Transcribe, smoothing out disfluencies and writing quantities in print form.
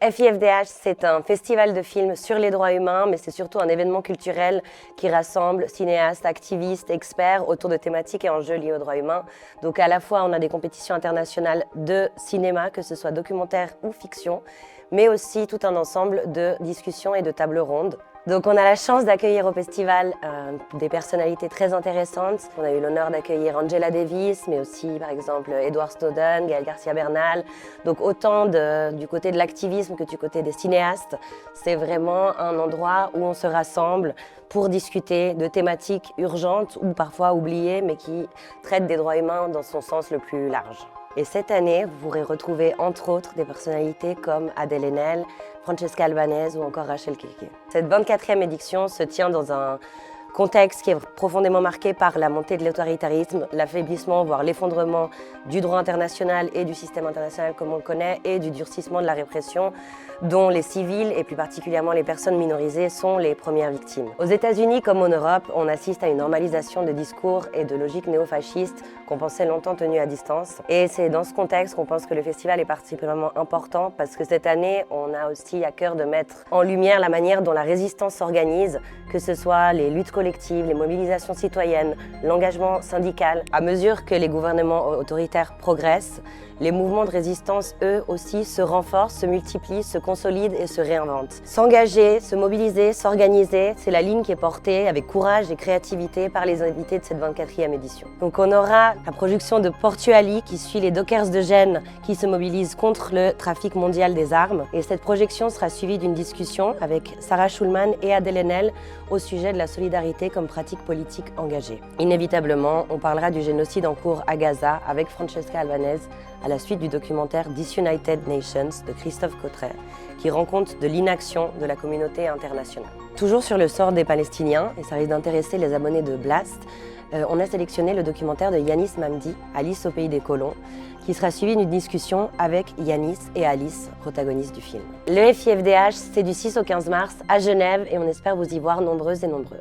FIFDH, c'est un festival de films sur les droits humains, mais c'est surtout un événement culturel qui rassemble cinéastes, activistes, experts autour de thématiques et enjeux liés aux droits humains. Donc à la fois, on a des compétitions internationales de cinéma, que ce soit documentaire ou fiction, mais aussi tout un ensemble de discussions et de tables rondes. Donc on a la chance d'accueillir au festival des personnalités très intéressantes. On a eu l'honneur d'accueillir Angela Davis, mais aussi par exemple Edward Snowden, Gaël Garcia Bernal. Donc autant du côté de l'activisme que du côté des cinéastes. C'est vraiment un endroit où on se rassemble pour discuter de thématiques urgentes ou parfois oubliées, mais qui traitent des droits humains dans son sens le plus large. Et cette année, vous pourrez retrouver entre autres des personnalités comme Adèle Haenel, Francesca Albanese ou encore Rachel Kirki. Cette 24e édition se tient dans un contexte qui est profondément marqué par la montée de l'autoritarisme, l'affaiblissement, voire l'effondrement du droit international et du système international comme on le connaît, et du durcissement de la répression dont les civils et plus particulièrement les personnes minorisées sont les premières victimes. Aux États-Unis comme en Europe, on assiste à une normalisation de discours et de logiques néofascistes qu'on pensait longtemps tenues à distance. Et c'est dans ce contexte qu'on pense que le festival est particulièrement important parce que cette année, on a aussi à cœur de mettre en lumière la manière dont la résistance s'organise, que ce soit les luttes collectives, les mobilisations citoyennes, l'engagement syndical. À mesure que les gouvernements autoritaires progressent, les mouvements de résistance, eux aussi, se renforcent, se multiplient, se consolident et se réinventent. S'engager, se mobiliser, s'organiser, c'est la ligne qui est portée avec courage et créativité par les invités de cette 24e édition. Donc on aura la projection de Portuali qui suit les Dockers de Gênes qui se mobilisent contre le trafic mondial des armes. Et cette projection sera suivie d'une discussion avec Sarah Schulman et Adèle Haenel au sujet de la solidarité comme pratique politique engagée. Inévitablement, on parlera du génocide en cours à Gaza avec Francesca Albanese à la suite du documentaire Disunited Nations de Christophe Cotret, qui rend compte de l'inaction de la communauté internationale. Toujours sur le sort des Palestiniens, et ça risque d'intéresser les abonnés de Blast, on a sélectionné le documentaire de Yanis Mamdi, Alice au pays des colons, qui sera suivi d'une discussion avec Yanis et Alice, protagonistes du film. Le FIFDH, c'est du 6 au 15 mars à Genève et on espère vous y voir nombreuses et nombreux.